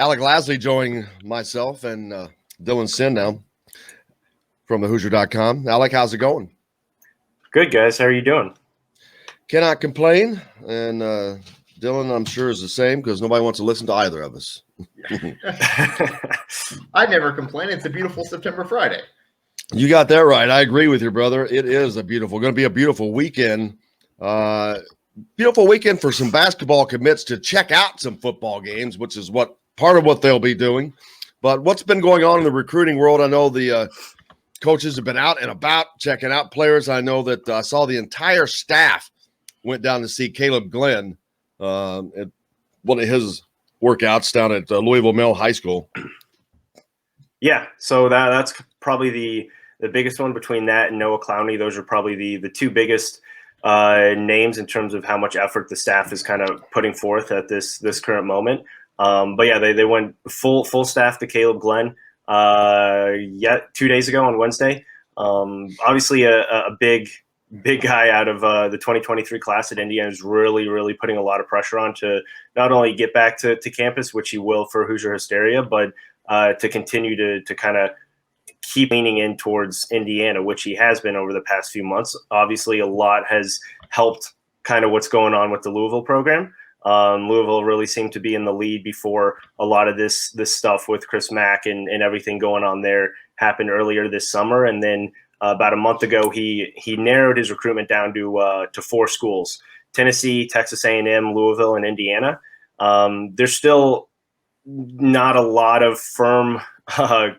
Alec Lasley joining myself and Dylan Sin now from thehoosier.com. Alec, how's it going? Good, guys. How are you doing? Cannot complain. And Dylan, I'm sure, is the same because nobody wants to listen to either of us. I never complain. It's a beautiful September Friday. You got that right. I agree with your brother. It is going to be a beautiful weekend. Beautiful weekend for some basketball commits to check out some football games, which is part of what they'll be doing. But what's been going on in the recruiting world? I know the coaches have been out and about checking out players. I know that I saw the entire staff went down to see Kaleb Glenn at one of his workouts down at Louisville Mill High School. Yeah, so that's probably the biggest one between that and Noah Clowney. Those are probably the two biggest names in terms of how much effort the staff is kind of putting forth at this current moment. But yeah, they went full staff to Kaleb Glenn 2 days ago on Wednesday. Obviously a big guy out of the 2023 class at Indiana is really putting a lot of pressure on to not only get back to campus, which he will for Hoosier Hysteria, but to continue to kind of keep leaning in towards Indiana, which he has been over the past few months. Obviously, a lot has helped kind of what's going on with the Louisville program. Louisville really seemed to be in the lead before a lot of this stuff with Chris Mack and everything going on there happened earlier this summer. And then about a month ago, he narrowed his recruitment down to 4 schools: Tennessee, Texas A&M, Louisville, and Indiana. There's still not a lot of firm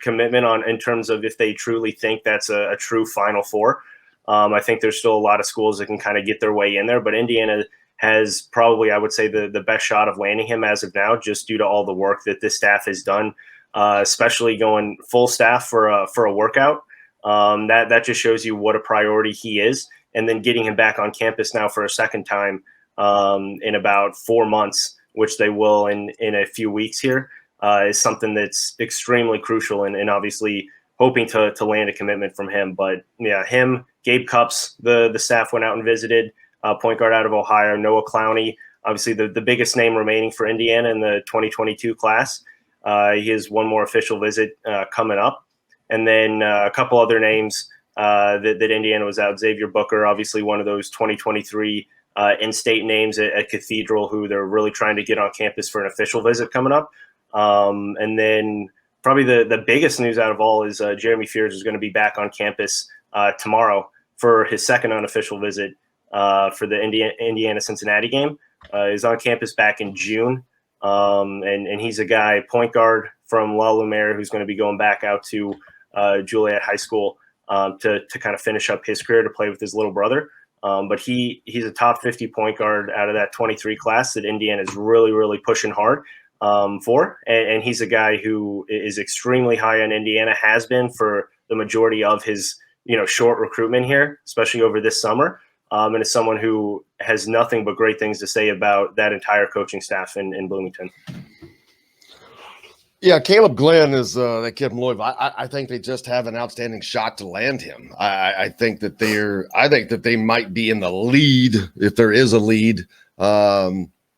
commitment in terms of if they truly think that's a true Final Four. I think there's still a lot of schools that can kind of get their way in there, but Indiana has probably, I would say, the best shot of landing him as of now, just due to all the work that this staff has done, especially going full staff for a workout. That just shows you what a priority he is. And then getting him back on campus now for a second time in about 4 months, which they will in a few weeks here, is something that's extremely crucial and obviously hoping to land a commitment from him. But yeah, him, Gabe Cupps, the staff went out and visited, point guard out of Ohio, Noah Clowney, obviously the biggest name remaining for Indiana in the 2022 class. He has one more official visit coming up. And then a couple other names that Indiana was out. Xavier Booker, obviously one of those 2023 in-state names at Cathedral, who they're really trying to get on campus for an official visit coming up. And then probably the biggest news out of all is Jeremy Fears is going to be back on campus tomorrow for his second unofficial visit for the Indiana-Cincinnati game. He's on campus back in June. And he's a guy, point guard from La Lumiere, who's going to be going back out to Juliet High School to kind of finish up his career, to play with his little brother. But he's a top 50 point guard out of that 23 class that Indiana is really pushing hard for. And he's a guy who is extremely high on Indiana, has been for the majority of his short recruitment here, especially over this summer. And is someone who has nothing but great things to say about that entire coaching staff in Bloomington. Yeah, Kaleb Glenn is that kid from Louisville. I think they just have an outstanding shot to land him. I think that they might be in the lead, if there is a lead,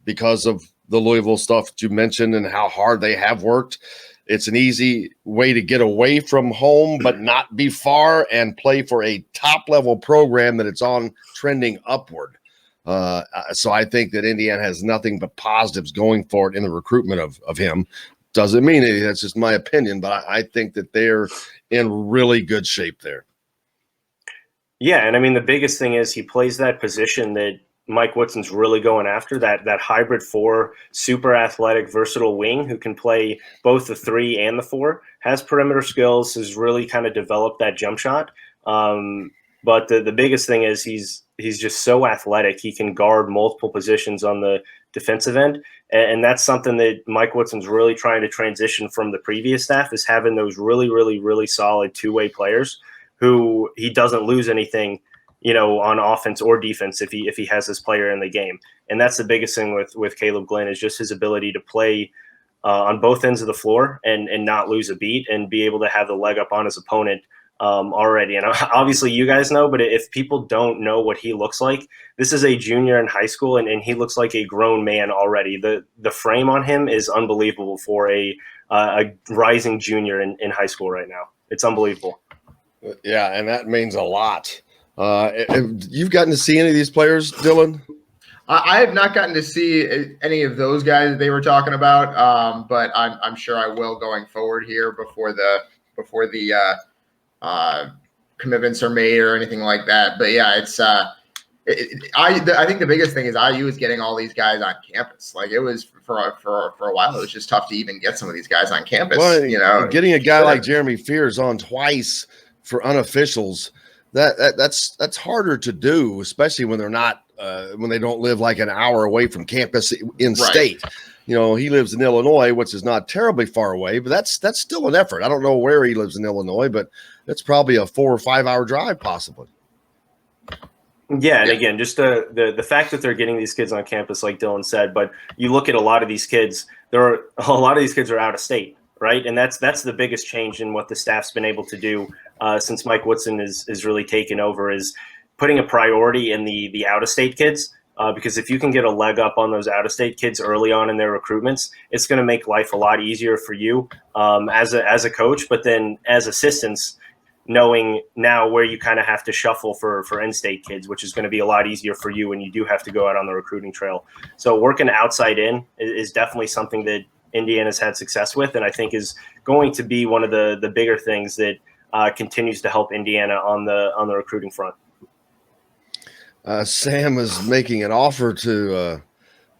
because of the Louisville stuff that you mentioned and how hard they have worked. It's an easy way to get away from home, but not be far and play for a top-level program that it's on trending upward. So I think that Indiana has nothing but positives going for it in the recruitment of him. Doesn't mean anything. That's just my opinion, but I think that they're in really good shape there. Yeah, and I mean, the biggest thing is he plays that position that Mike Woodson's really going after, that hybrid 4, super athletic, versatile wing who can play both the 3 and the 4, has perimeter skills, has really kind of developed that jump shot. But the biggest thing is he's just so athletic. He can guard multiple positions on the defensive end. And that's something that Mike Woodson's really trying to transition from the previous staff, is having those really solid two-way players who he doesn't lose anything, on offense or defense if he has this player in the game. And that's the biggest thing with Kaleb Glenn, is just his ability to play on both ends of the floor and not lose a beat and be able to have the leg up on his opponent already. And obviously you guys know, but if people don't know what he looks like, this is a junior in high school, and he looks like a grown man already. The frame on him is unbelievable for a rising junior in high school right now. It's unbelievable. Yeah, and that means a lot. You've gotten to see any of these players, Dylan? I have not gotten to see any of those guys that they were talking about, but I'm sure I will going forward here before the commitments are made or anything like that. But yeah, it's I think the biggest thing is IU is getting all these guys on campus. Like it was for a while, it was just tough to even get some of these guys on campus. Well, getting a guy like Jeremy Fears on twice for unofficials, that's harder to do, especially when they're not when they don't live like an hour away from campus in state. He lives in Illinois, which is not terribly far away, but that's still an effort. I don't know where he lives in Illinois, but it's probably a 4 or 5 hour drive possibly. Yeah, and again, just the fact that they're getting these kids on campus, like Dylan said, but you look at a lot of these kids, a lot of these kids are out of state, right? And that's the biggest change in what the staff's been able to do since Mike Woodson is really taken over, is putting a priority in the out-of-state kids. Because if you can get a leg up on those out-of-state kids early on in their recruitments, it's going to make life a lot easier for you as a coach, but then as assistants, knowing now where you kind of have to shuffle for in-state kids, which is going to be a lot easier for you when you do have to go out on the recruiting trail. So working outside in is definitely something that Indiana's had success with, and I think is going to be one of the bigger things that continues to help Indiana on the recruiting front. Sam is making an offer to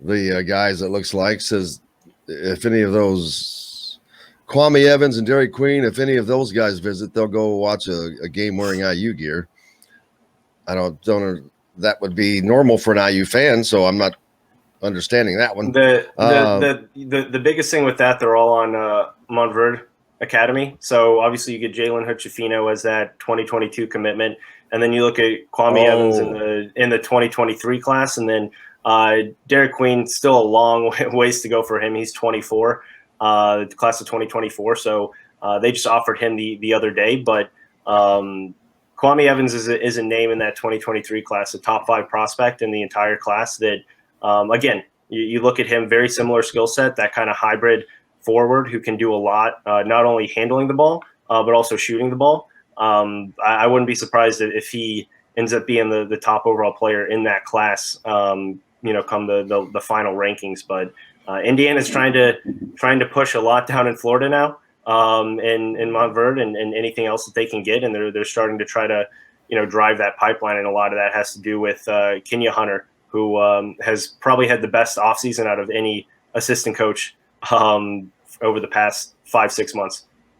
the guys, it looks like, says if any of those Kwame Evans and Derek Queen, if any of those guys visit, they'll go watch a game wearing IU gear. I don't know. That would be normal for an IU fan, so I'm not understanding that one. The biggest thing with that, they're all on Montverde Academy. So obviously you get Jalen Hood-Schifino as that 2022 commitment. And then you look at Kwame Evans in the 2023 class, and then Derek Queen, still a long ways to go for him. He's 24, the class of 2024. So they just offered him the other day. But Kwame Evans is a name in that 2023 class, a top 5 prospect in the entire class. That again, you look at him, very similar skill set, that kind of hybrid forward who can do a lot, not only handling the ball but also shooting the ball. I wouldn't be surprised if he ends up being the top overall player in that class, come the final rankings. But Indiana's trying to push a lot down in Florida now, in Montverde and anything else that they can get, and they're starting to try to drive that pipeline, and a lot of that has to do with Kenya Hunter, who has probably had the best offseason out of any assistant coach over the past 5-6 months.